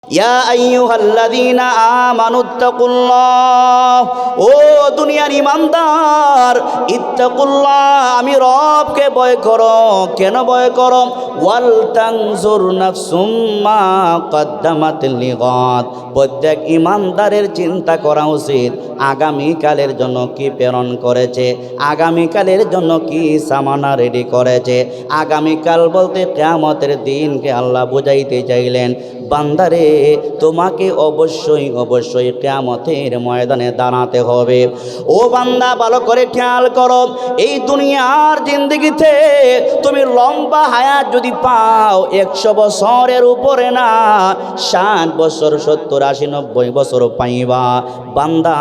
ইয়া আইয়ুহাল্লাযীনা আমানুত্তাকুল্লাহ, ও দুনিয়ার ঈমানদার, ইত্তাকুল্লাহ, আমি রবকে ভয় করো। কেন ভয় করো? ওয়াল তানজুর নাফসুম মা কদ্দামাত লিগাদ, প্রত্যেক ঈমানদারের চিন্তা করা উচিত আগামীকালের জন্য কি প্রেরণ করেছে, আগামীকালের জন্য কি সামানা রেডি করেছে। আগামীকাল বলতে কিয়ামতের দিনকে আল্লাহ বুঝাইতে চাইলেন, বান্দারে তোমাকে অবশ্যই অবশ্যই কিয়ামতের ময়দানে দাঁড়াতে হবে। ও বান্দা, ভালো করে খেয়াল করো, এই দুনিয়ার জিন্দেগিতে তুমি লম্বা হায়াত যদি পাও 100 বছরের উপরে না, 60 বছর 70 80 90 বছর পাইবা, বান্দা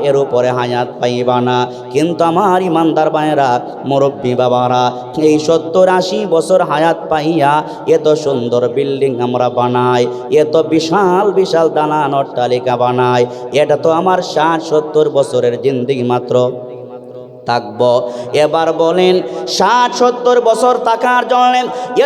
এর উপরে হায়াত পাইবা না। কিন্তু আমার ইমানদার ভাইরা, মুরব্বী বাবারা, এই 70 80 বছর হায়াত পাইয়া এত সুন্দর বিল্ডিং আমরা বানাই, এত বিশাল বিশাল দালান অট্টালিকা বানাই, এটা তো আমার 60 70 বছরের জিন্দেগি মাত্র থাকব। এবার বলেন, 60 70 বছর থাকার জন্য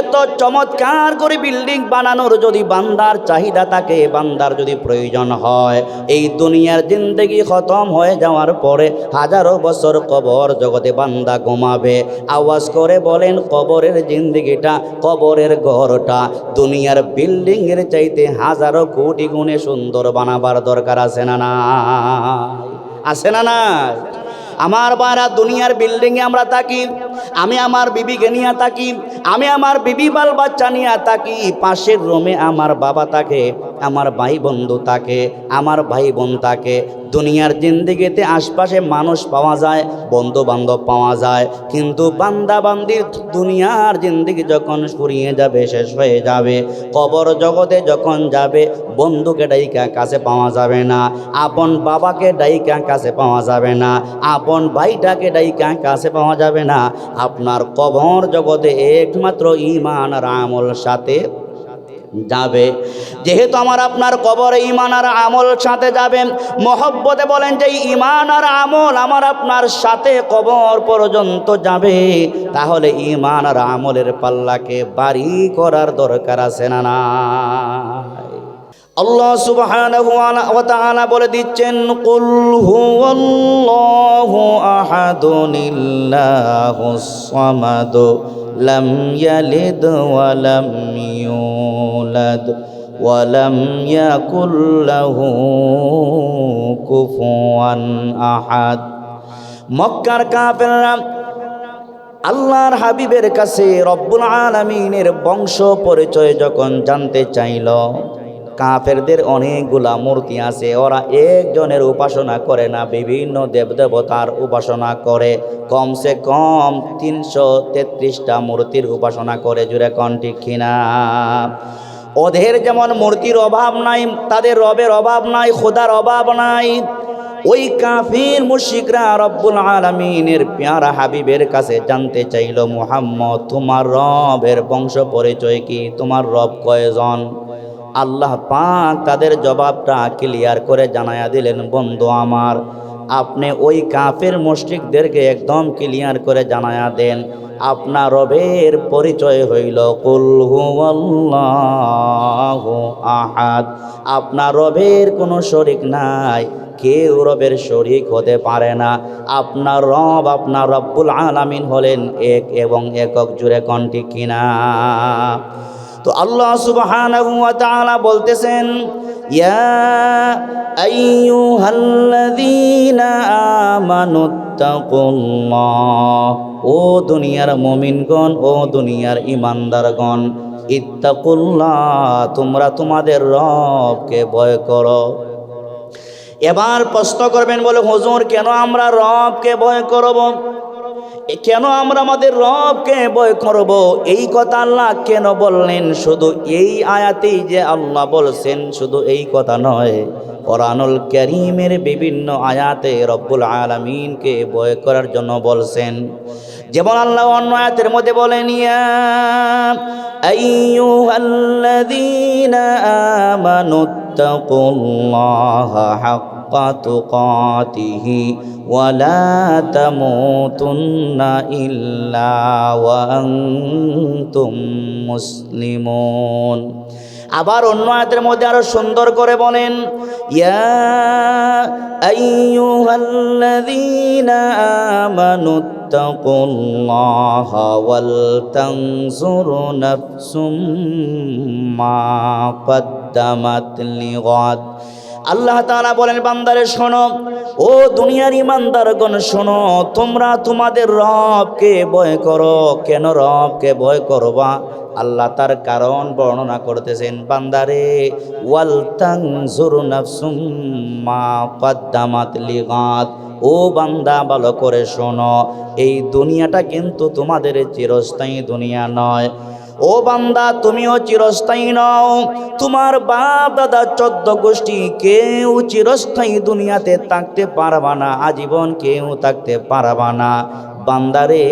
এত চমৎকার করে বিল্ডিং বানানোর যদি বান্দার চাহিদা থাকে, বান্দার যদি প্রয়োজন হয়, এই দুনিয়ার জিন্দেগি খতম হয়ে যাওয়ার পরে হাজারো বছর কবর জগতে বান্দা ঘুমাবে। আওয়াজ করে বলেন, কবরের জিন্দেগিটা, কবরের ঘরটা দুনিয়ার বিল্ডিংয়ের চাইতে হাজারো কোটি গুণে সুন্দর বানাবার দরকার আছে না না? আছে না না? আমার বারা, দুনিয়ার বিল্ডিংয়ে আমরা থাকি, আমি আমার বিবিকে নিয়ে থাকি, আমি আমার বিবি বাল বাচ্চা নিয়ে থাকি, পাশের রুমে আমার বাবা থাকে, আমার ভাই বন্ধু থাকে, আমার ভাই বোন থাকে। দুনিয়ার জিন্দেগিতে আশপাশে মানুষ পাওয়া যায়, বন্ধু বান্ধব পাওয়া যায়, কিন্তু বান্দা বান্দির দুনিয়ার জিন্দেগি যখন ফুরিয়ে যাবে, শেষ হয়ে যাবে, কবর জগতে যখন যাবে, বন্ধুকে ডাইকা কাছে পাওয়া যাবে না, আপন বাবাকে ডাইকা কাছে পাওয়া যাবে না, আপন ভাইটাকে ডাইকা কাছে পাওয়া যাবে না। আপনার কবর জগতে একমাত্র ঈমান আর আমল সাথে যাবে। যেহেতু আমার আপনার কবরে ঈমান আর আমল সাথে যাবে, মহব্বতে বলেন যে ঈমান আর আমল আমার আপনার সাথে কবর পর্যন্ত যাবে, তাহলে ঈমান আর আমলের পাল্লাকে ভারী করার দরকার আছে না না? আল্লাহ সুবহানাহু ওয়া তাআলা বলে দিচ্ছেন, কুল হুয়াল্লাহু আহাদুনিল্লাহুস সামাদ লাম ইয়ালিদ ওয়া লাম ইউলাদ ওয়া লাম ইয়াকুল লাহু কুফুয়ান আহাদ। মক্কার কাফেররা আল্লাহর হাবিবের কাছে রব্বুল আলামিনের বংশ পরিচয় যখন জানতে চাইল, কাফেরদের অনেকগুলা মূর্তি আছে, ওরা একজনের উপাসনা করে না, বিভিন্ন দেবদেবতার উপাসনা করে, কমসে কম 333টা মূর্তির উপাসনা করে। জুড়ে কোন ঠিক কিনা? ওদের যেমন মূর্তির অভাব নাই, তাদের রবের অভাব নাই, খোদার অভাব নাই। ওই কাফির মুশরিকরা রব্বুল আলামিনের প্যারা হাবিবের কাছে জানতে চাইল, মুহাম্মদ তোমার রবের বংশ পরিচয় কি, তোমার রব কয়জন? আল্লাহ পাক তাদের জবাবটা ক্লিয়ার করে জানায়া দিলেন, বন্ধু আমার, আপনি ওই কাফের মুশরিকদেরকে একদম ক্লিয়ার করে জানায়া দেন, আপনার রবের পরিচয় হইল কুল হুয়াল্লাহু আহাদ। আপনার রবের কোনো শরীক নাই, কেউ রবের শরীক হতে পারে না। আপনার রব, আপনার রব্বুল আলামিন হলেন এক এবং একক। জুড়ে কোন ঠিক কিনা? তো আল্লাহ সুবহানাহু ওয়া তাআলা বলতেছেন, ইয়া আইয়ুহাল্লাযীনা আমানুত্তাকুল্লাহ, ও দুনিয়ার মুমিনগণ, ও দুনিয়ার ঈমানদারগণ, ইত্তাকুল্লাহ, তোমরা তোমাদের রবকে ভয় করো। এবার প্রশ্ন করবেন, বলে হুজুর কেন আমরা রবকে ভয় করব, কেন আমরা আমাদের রবকে ভয় করব? এই কথা আল্লাহ কেন বললেন? শুধু এই আয়াতেই যে আল্লাহ বলছেন শুধু এই কথা নয়, কোরআনুল কারীমের বিভিন্ন আয়াতে রব্বুল আলামিনকে ভয় করার জন্য বলছেন। যেমন আল্লাহ অন্য আয়াতের মধ্যে বলেন, ইয়া আইয়ুহাল্লাযীনা আমানুত্তাকুল্লাহা হাক্কা তুকাতিহি ওয়া লা তামুতুন্না ইল্লা ওয়া আনতুম মুসলিমুন। আবার অন্য আয়াতের মধ্যে আরো সুন্দর করে বলেন, ইয়া আইয়ুহাল্লাযীনা আমানুত্তাকুল্লাহা ওয়াল তানজুর নাফসুম মা কদ্দামাত লিগাদ। আল্লাহ তাআলা বলেন, বান্দারে শোনো, ও দুনিয়ার ইমানদারগণ শোনো, তোমরা তোমাদের রবকে ভয় করো। কেন রবকে ভয় করবা? আল্লাহ তার কারণ বর্ণনা করতেছেন, বান্দারে ওয়াল তানজুর নাফসুম মা কদ্দামাত লিগাদ। ও বান্দা ভালো করে শোনো, এই দুনিয়াটা কিন্তু তোমাদের চিরস্থায়ী দুনিয়া নয়। ও বান্দা তুমিও চিরস্থায়ী নও, তোমার বাপ দাদা 14 গোষ্ঠী কেউ চিরস্থায়ী দুনিয়াতে থাকতে পারবা না, আজীবন কেউ থাকতে পারবা না। বান্দারে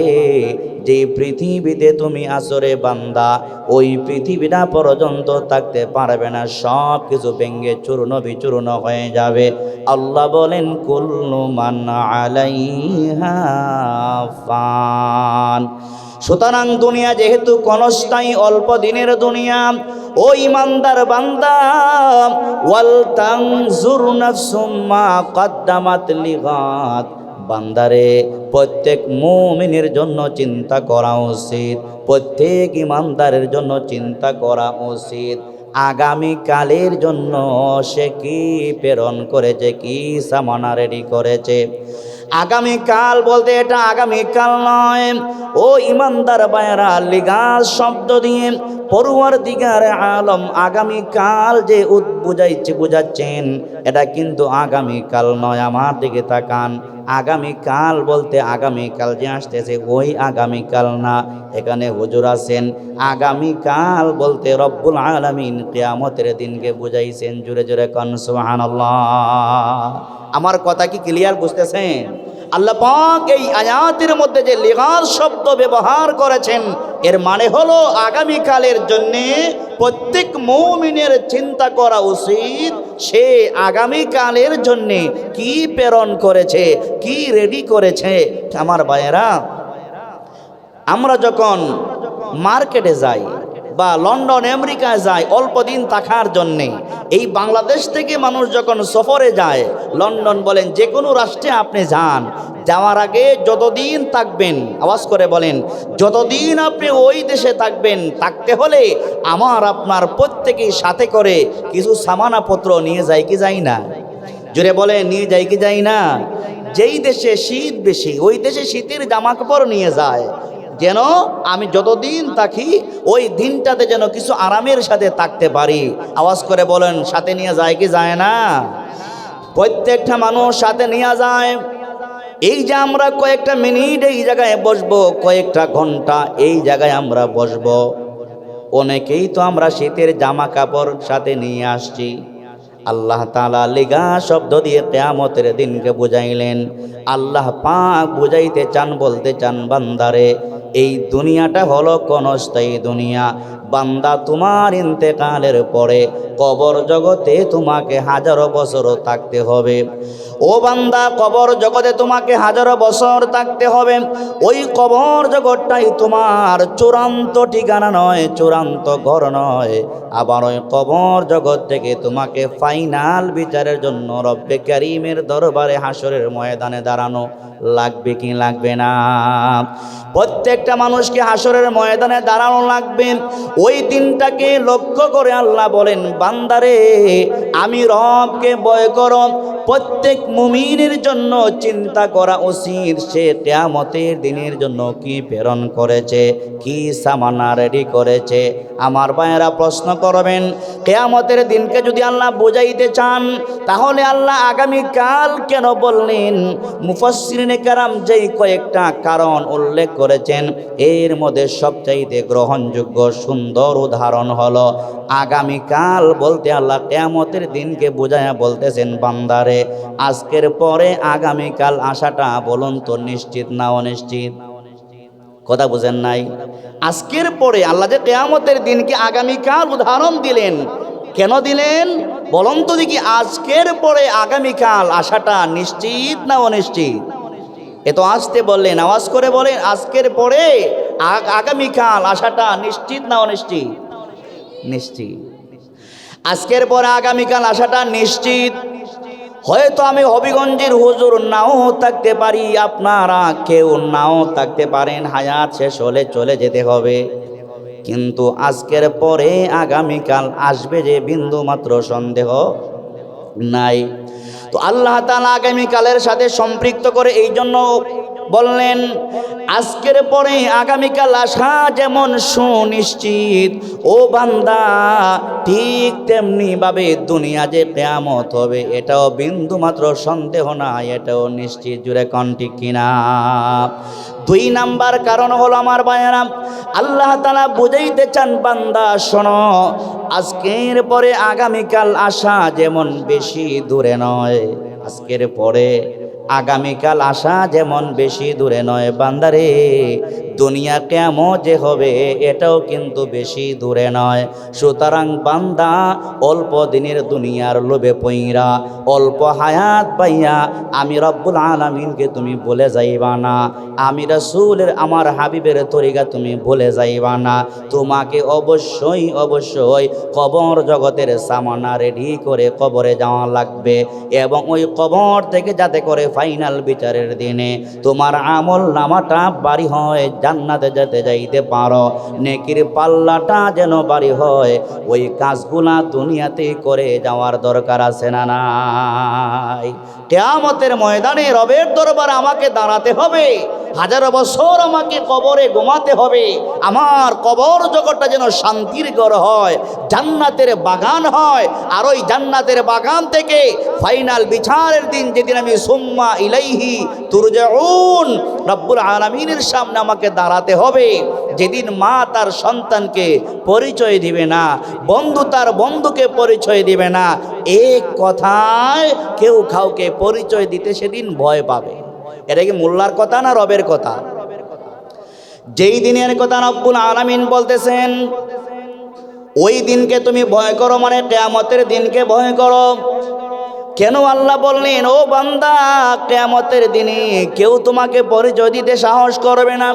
যে পৃথিবীতে তুমি আসরে বান্দা, ওই পৃথিবীটা পর্যন্ত থাকতে পারবে না, সব কিছু ভেঙে চূর্ণ বিচূর্ণ হয়ে যাবে। আল্লাহ বলেন, কুল্লু মান আলাইহা ফান। সুতরাং দুনিয়া যেহেতু ক্ষণস্থায়ী অল্প দিনের দুনিয়া, ও ইমানদার বান্দা, ওয়াল তানজুর নাফসুম মা কদ্দামাত লিগাদ। বান্দারে প্রত্যেক মুমিনের জন্য চিন্তা করা উচিত, প্রত্যেক ইমানদারের জন্য চিন্তা করা উচিত আগামী কালের জন্য সে কি প্রেরণ করেছে, কি সামানা রেডি করেছে। আগামীকাল বলতে এটা আগামীকাল নয়, ও ইমানদার বায়রা, লিগাজ শব্দ দিয়ে পরওয়ারদিগার আলম আগামীকাল যে বুঝাচ্ছেন, এটা কিন্তু আগামীকাল নয়। আমার দিকে তাকান, আগামীকাল বলতে আগামীকাল যে আসতেছে ওই আগামীকাল না। এখানে হুজুর আছেন, আগামীকাল বলতে রব্বুল আলামিন কিয়ামতের দিনকে বুঝাইছেন। জোরে জোরে কোন সুবহানাল্লাহ। আমার কথা কি ক্লিয়ার বুঝতেছেন? আল্লাহ পাক এই আয়াতের মধ্যে যে লিগাজ শব্দ ব্যবহার করেছেন, এর মানে হলো আগামীকালের জন্যে প্রত্যেক মুমিনের চিন্তা করা উচিত সে আগামীকালের জন্যে কি প্রেরণ করেছে, কি রেডি করেছে। আমার ভাইয়েরা, আমরা যখন মার্কেটে যাই বা লন্ডন আমেরিকায় যায় অল্প দিন থাকার জন্যে, এই বাংলাদেশ থেকে মানুষ যখন সফরে যায়, লন্ডন বলেন যে কোনো রাষ্ট্রে আপনি যান, যাওয়ার আগে যতদিন থাকবেন, আওয়াজ করে বলেন, যতদিন আপনি ওই দেশে থাকবেন, থাকতে হলে আমার আপনার প্রত্যেকেই সাথে করে কিছু সামানাপত্র নিয়ে যায় কি যাই না? জোরে বলে, নিয়ে যায় কি যাই না? যেই দেশে শীত বেশি ওই দেশে শীতের জামা কাপড় নিয়ে যায়, যেন আমি যতদিন থাকি ওই দিনটাতে যেন কিছু আরামের সাথে থাকতে পারি। আওয়াজ করে বলেন, সাথে নিয়ে যায় কি যায় না? প্রত্যেকটা মানুষ সাথে নিয়ে যায়। এই যে আমরা কয়েকটা মিনিট এই জায়গায় বসবো, কয়েকটা ঘন্টা এই জায়গায় আমরা বসবো, অনেকেই তো আমরা শীতের জামা কাপড় সাথে নিয়ে আসছি। আল্লাহ তাআলা লিগা শব্দ দিয়ে কিয়ামতের দিনকে বুঝাইলেন। আল্লাহ পাক বুঝাইতে চান, বলতে চান, বান্দারে এই দুনিয়াটা হলো ক্ষণস্থায়ী দুনিয়া। বান্দা, তোমার ইন্তেকালের পরে কবর জগতে তোমাকে হাজারো বছর থাকতে হবে। ও বান্দা, কবর জগতে তোমাকে হাজারো বছর থাকতে হবে। ওই কবর জগৎটাই তোমার চূড়ান্ত ঠিকানা নয়, চূড়ান্ত ঘর নয়। আবার ওই কবর জগৎ থেকে তোমাকে ফাইনাল বিচারের জন্য রব্বে কারীমের দরবারে হাসরের ময়দানে দাঁড়ানো লাগবে কি লাগবে না? প্রত্যেকটা মানুষকে হাসরের ময়দানে দাঁড়ানো লাগবে। ওই দিনটাকে লক্ষ্য করে আল্লাহ বলেন, বান্দারে আমি রবকে ভয় করো। প্রত্যেক মুমিনের জন্য চিন্তা করা উচিত সে কিয়ামতের দিনের জন্য কি প্রেরণ করেছে, কি সামানা রেডি করেছে। আমার ভাইয়েরা প্রশ্ন করবেন, কিয়ামতের দিনকে যদি আল্লাহ বুঝাইতে চান তাহলে আল্লাহ আগামীকাল কেন বললেন? মুফাসসিরিনে কেরাম যেই কয়েকটা কারণ উল্লেখ করেছেন, এর মধ্যে সবচাইতে গ্রহণযোগ্য সুন্দর উদাহরণ হলো আগামীকাল বলতে আল্লাহ কিয়ামতের দিনকে বুঝায়া বলতেছেন, বান্দারে আজকের পরে আগামীকাল আসাটা বলুন তো নিশ্চিত না অনিশ্চিত? কথা বুঝেন নাই? আজকের পরে আল্লাহ যে কিয়ামতের দিনকে আগামীকাল উদাহরণ দিলেন, কেন দিলেন বলুন তো দেখি? আজকের পরে আগামীকাল আসাটা নিশ্চিত না অনিশ্চিত? এত আসতে বললেন, আওয়াজ করে বলেন, আজকের পরে আগামীকাল আসাটা নিশ্চিত না অনিশ্চিত? নিশ্চিত। আজকের পরে আগামীকাল আসাটা নিশ্চিত। হয়তো আমি হবিগঞ্জের হুজুর নাও থাকতে পারি, আপনারা কেউ নাও থাকতে পারেন, হায়াত শেষ হলে চলে যেতে হবে। কিন্তু আজকের পরে আগামীকাল আসবে যে বিন্দু মাত্র সন্দেহ নাই। তো আল্লাহ তাআলা আগামীকালের সাথে সম্পৃক্ত করে এই জন্য বললেন, আজকের পরে আগামীকাল আসা যেমন সুনিশ্চিত, ও বান্দা ঠিক তেমনি ভাবে দুনিয়া যে কিয়ামত হবে এটাও বিন্দু মাত্র সন্দেহ নাই, এটাও নিশ্চিত। জুড়ে কোন ঠিক কিনা? 2 নাম্বার কারণ হলো আমার ভাইয়েরা, আল্লাহ তাআলা বুঝাইতে চান, বান্দা শোনো, আজকের পরে আগামীকাল আসা যেমন বেশি দূরে নয়, আজকের পরে আগামীকাল আসা যেমন বেশি দূরে নয়, বান্দারে দুনিয়া কেমন যে হবে এটাও কিন্তু বেশি দূরে নয়। সুতরাং বান্দা অল্প দিনের দুনিয়ার লোভে পইরা, অল্প হায়াত পাইয়া আমি রব্বুল আলামিনকে তুমি ভুলে যাইবা না, আমি রাসূলের আমার হাবিবের তরিকা তুমি ভুলে যাইবা না। তোমাকে অবশ্যই অবশ্যই কবর জগতের সামানা রেডি করে কবরে যাওয়া লাগবে, এবং ওই কবর থেকে যাতে করে ফাইনাল বিচারের দিনে তোমার আমল নামাটা বাড়ি হয়, জান্নাতে যেতে যাইতে পারো, নেকির পাল্লাটা যেন বাড়ি হয়, ওই কাজগুলা দুনিয়াতে করে যাওয়ার দরকার আছে না নাই? কিয়ামতের ময়দানে রবের দরবারে আমাকে দাঁড়াতে হবে, হাজারো বছর আমাকে কবরে ঘুমাতে হবে, আমার কবর জগৎটা যেন শান্তির ঘর হয়, জান্নাতের বাগান হয়, আর ওই জান্নাতের বাগান থেকে ফাইনাল বিচারের দিন যেদিন আমি সুম্মা ইলাইহি তুরজাউন রব্বুল আলামিনের সামনে আমাকে দাঁড়াতে হবে, যেদিন মা তার সন্তানকে পরিচয় দিবে না, বন্ধু তার বন্ধুকে পরিচয় দিবে না, এক কথায় কেউ কাউকে পরিচয় দিতে সেদিন ভয় পাবে। এটা কি মোল্লার কথা না রবের কথা? যেই দিনের কথা রব্বুল আলামিন বলতেছেন, ওই দিনকে তুমি ভয় করো, মানে কিয়ামতের দিনকে ভয় করো। কেন আল্লাহ বললেন, ও বান্দা কিয়ামতের দিনে কেউ তোমাকে পরিচয় দিতে সাহস করবে না।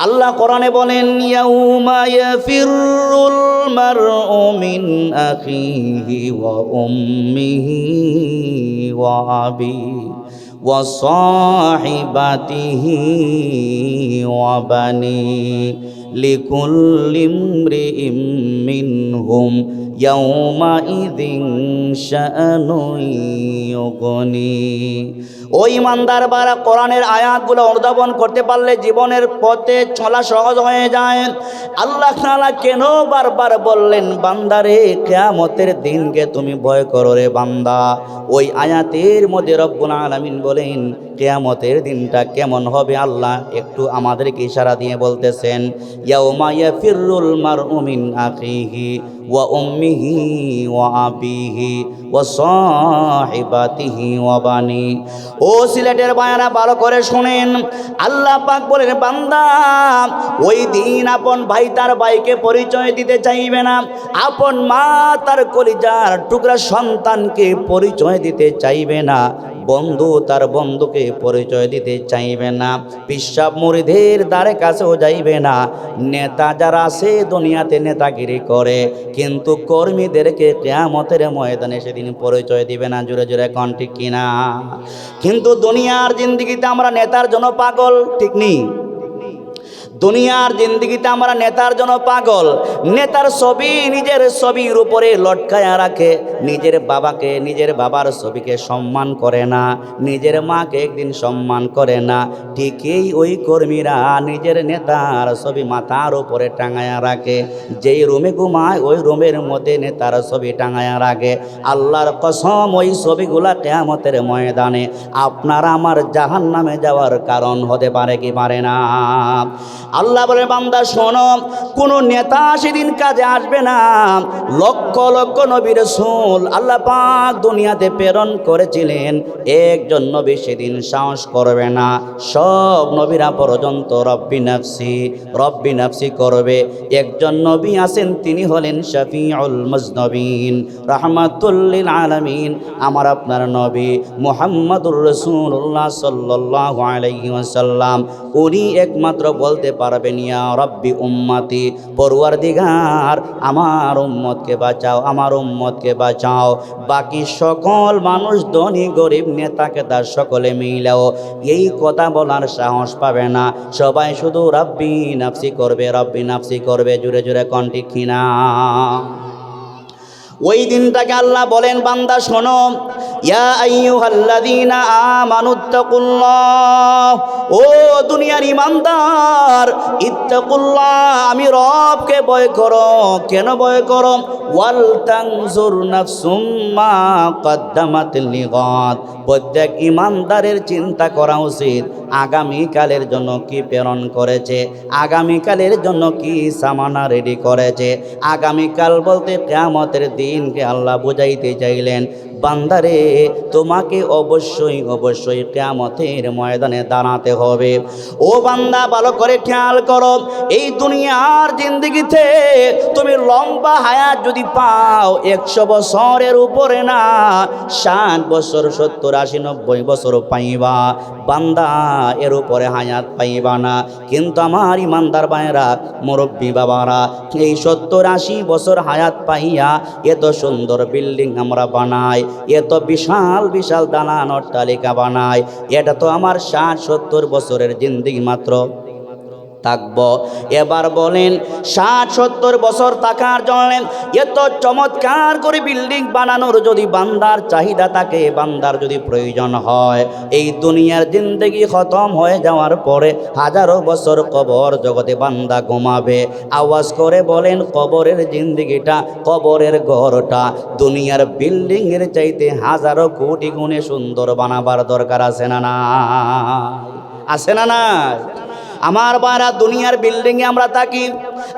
আল্লাহ কোরআনে বলেন, ইয়াউমা ইয়াফিরুল মারউ মিন আখিহি ওয়া উম্মিহি ওয়া আবিহি ওয়া সাহিবাতিহি ওয়া বানি লিকুল্লি ইমরিইম মিনহুম ইয়াউমা ইযিন শাআনুন ইউগনি। ও ইমানদার বারা, কোরআনের আয়াতগুলো অনুধাবন করতে পারলে জীবনের পথে চলা সহজ হয়ে যায়। আল্লাহ তাআলা কেন বারবার বললেন, বান্দারে কিয়ামতের দিনকে তুমি ভয় করো রে বান্দা। ওই আয়াতের মধ্যে রব্বুল আলামিন বলেন কিয়ামতের দিনটা কেমন হবে, আল্লাহ একটু আমাদেরকে ইশারা দিয়ে বলতেছেন, ইয়াউমা ইয়াফিরুল মারউ মিন আখিহি ওয়া উম্মিহি ওয়া আবিহি ওয়া সাহিবাতিহি ওয়া বানি। ও সিলেটের ভাইয়েরা ভালো করে শুনেন, আল্লাহ পাক বলেন, বান্দা ওই দিন আপন ভাই তার ভাইকে পরিচয় দিতে চাইবে না, আপন মা তার কলিজার টুকরা সন্তানকে পরিচয় দিতে চাইবে না, বন্ধু তার বন্ধুকে পরিচয় দিতে চাইবে না, পিসাব মুরিদের দ্বারে কাছেও যাইবে না। নেতা যারা আছে দুনিয়াতে নেতাগিরি করে, কিন্তু কর্মীদেরকে কিয়ামতের ময়দানে সেদিন পরিচয় দিবে না। জোরে জোরে কোন ঠিক কিনা? কিন্তু দুনিয়ার জিন্দেগিতে আমরা নেতার জন্য পাগল, ঠিক নেই? দুনিয়ার জিন্দেগিতে আমরা নেতার জন্য পাগল। নেতার ছবি নিজের ছবির উপরে লটকায়া রাখে, নিজের বাবাকে নিজের বাবার ছবিকে সম্মান করে না, নিজের মাকে একদিন সম্মান করে না। ঠিকই ওই কর্মীরা নিজের নেতার ছবি মাথার উপরে টাঙায়া রাখে, যেই রুমে ঘুমায় ওই রুমের মধ্যে নেতার ছবি টাঙায়া রাখে। আল্লাহর কসম, ওই ছবিগুলা কিয়ামতের ময়দানে আপনার আমার জাহান্নামে যাওয়ার কারণ হতে পারে কি পারে না? আল্লাহ বলে, বান্দা শোনো, কোন নেতা সেদিন কাজে আসবে না। লক্ষ লক্ষ নবী রাসূল আল্লাহ পাক দুনিয়াতে প্রেরণ করেছিলেন, একজন নবী সেদিন সাহস করবে না। সব নবীরা পর্যন্ত রব্বি নাফসি রব্বি নাফসি করবে। একজন নবী আছেন, তিনি হলেন শফিউল মুজনবিন, রাহমাতুল লিল আলামিন, আমার আপনার নবী মুহাম্মদুর রাসূলুল্লাহ সাল্লাল্লাহু আলাইহি ওয়াসাল্লাম। উনি একমাত্র বলতে পারবেন, ইয়া রব্বি উম্মতি, পরওয়ারদিগার আমার উম্মতকে বাঁচাও, আমার উম্মতকে বাঁচাও। বাকি সকল মানুষ ধনী গরিব নেতাকে তার সকলে মিলেও এই কথা বলার সাহস পাবে না। সবাই শুধু রাব্বি নাফসি করবে, রাব্বি নাফসি করবে। জুড়ে জুড়ে কোন ঠিক কিনা? ওই দিনটাকে আল্লাহ বলেন, বান্দা শোনো, ইয়া আইয়ুহাল্লাযীনা আমানুত্তাকুল্লাহ, ও দুনিয়ার ইমানদার, ইত্তাকুল্লাহ, আমি রবকে ভয় করো। কেন ভয় করো? ওয়াল তানজুর নাফসুম মা কদ্দামাত লিগাদ, প্রত্যেক ইমানদারের চিন্তা করা উচিত আগামীকালের জন্য কি প্রেরণ করেছে, আগামীকালের জন্য কি সামানা রেডি করেছে। আগামীকাল বলতে কিয়ামতের দিনকে আল্লাহ বুঝাইতে চাইলেন, বান্দারে তোমাকে অবশ্যই অবশ্যই কিয়ামতের ময়দানে দাঁড়াতে হবে। ও বান্দা, ভালো করে খেয়াল করো, এই দুনিয়ার জিন্দেগিতে তুমি লম্বা হায়াত যদি পাও 100 বছরের উপরে না, 60 বছর 70 80 90 বছর পাইবা, বান্দা এর উপরে হায়াত পাইবা না। কিন্তু আমার ইমানদার ভাইরা, মুরব্বী বাবারা, এই 70 80 বছর হায়াত পাইয়া এত সুন্দর বিল্ডিং আমরা বানাই, এত বিশাল বিশাল দালান অট্টালিকা বানাই, এটা তো আমার 60 70 বছরের জিন্দেগি মাত্র থাকব। এবার বলেন, 60 70 বছর থাকার জন্য এত চমৎকার করে বিল্ডিং বানানোর যদি বান্দার চাহিদা থাকে, বান্দার যদি প্রয়োজন হয়, এই দুনিয়ার জিন্দেগি খতম হয়ে যাওয়ার পরে হাজারো বছর কবর জগতে বান্দা ঘুমাবে। আওয়াজ করে বলেন, কবরের জিন্দেগিটা, কবরের ঘরটা দুনিয়ার বিল্ডিংয়ের চাইতে হাজারো কোটি গুণে সুন্দর বানাবার দরকার আছে না না? আছে না না? আমার বারা, দুনিয়ার বিল্ডিংয়ে আমরা থাকি,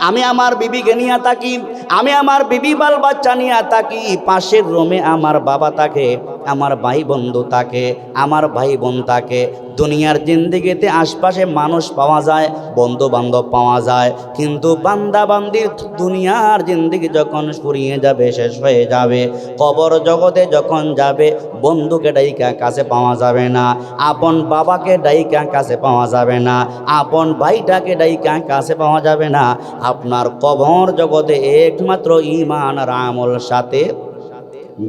আমি আমার বিবিকে নিয়ে থাকি, আমি আমার বিবি বাল বাচ্চা নিয়ে থাকি, পাশের রুমে আমার বাবা থাকে, আমার ভাই বন্ধু থাকে, আমার ভাই বোন থাকে। দুনিয়ার জিন্দেগিতে আশপাশে মানুষ পাওয়া যায়, বন্ধু বান্ধব পাওয়া যায়, কিন্তু বান্দা বান্দির দুনিয়ার জিন্দেগি যখন ফুরিয়ে যাবে, শেষ হয়ে যাবে, কবর জগতে যখন যাবে, বন্ধুকে ডাইকা কাছে পাওয়া যাবে না, আপন বাবাকে ডাইকা কাছে পাওয়া যাবে না, আপন ভাইটাকে ডাইকা কাছে পাওয়া যাবে না। আপনার কবর জগতে একমাত্র ঈমান আর আমল সাথে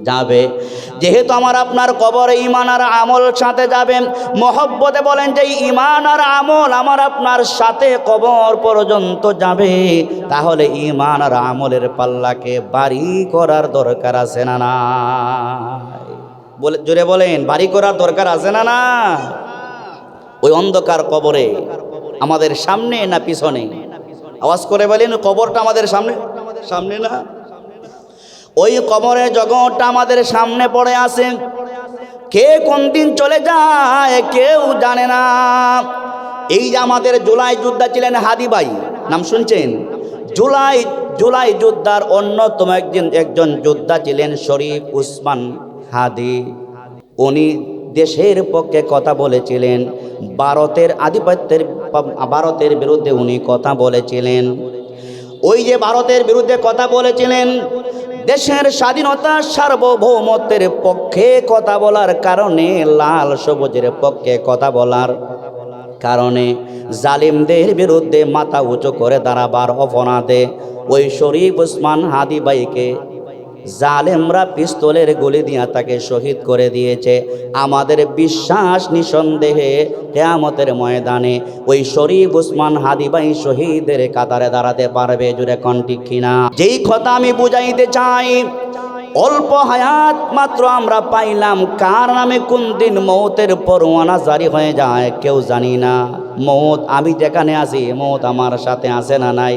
যাবে। যেহেতু আমার আপনার কবরে ঈমান আর আমল সাথে যাবে, মহব্বতে বলেন যে ঈমান আর আমল আমার আপনার সাথে কবর পর্যন্ত যাবে, তাহলে ঈমান আর আমলের পাল্লাকে ভারী করার দরকার আছে না না? বলে জোরে বলেন, ভারী করার দরকার আছে না না? ওই অন্ধকার কবরে আমাদের সামনে না পিছনে? আওয়াজ করে বলেন, কবরটা আমাদের সামনে, সামনে না? ওই কবরের জগৎটা আমাদের সামনে পড়ে আছে, কে কোন দিন চলে যায় কেউ জানে না। এই যে আমাদের জুলাই যোদ্ধা ছিলেন হাদি ভাই, নাম শুনছেন? জুলাই যোদ্ধার অন্যতম একজন যোদ্ধা ছিলেন শরীফ উসমান হাদি। উনি দেশের পক্ষে কথা বলেছিলেন, ভারতের বিরুদ্ধে উনি কথা বলেছিলেন। ওই যে ভারতের বিরুদ্ধে কথা বলেছিলেন, দেশের স্বাধীনতা সার্বভৌমত্বের পক্ষে কথা বলার কারণে, লাল সবুজের পক্ষে কথা বলার কারণে জালিমদের বিরুদ্ধে মাথা উঁচু করে দাঁড়াবার অপরাধে ওই শরীফ উসমান হাদি ভাইকে জালেমরা পিস্তলের গুলি দিয়া তাকে শহীদ করে দিয়েছে। আমাদের বিশ্বাস নিঃসন্দেহে কিয়ামতের ময়দানে ওই শরীফ উসমান হাদি ভাই শহীদের কাতারে দাঁড়াতে পারবে। জুড়ে কোন ঠিক কিনা? যেই কথা আমি বুঝাইতে চাই, অল্প হায়াত মাত্র আমরা পাইলাম, কার নামে কোন দিন মৌতের পরোয়ানা জারি হয়ে যায় কেউ জানি না। মৌত, আমি যেখানে আছি মৌত আমার সাথে আছে না নাই?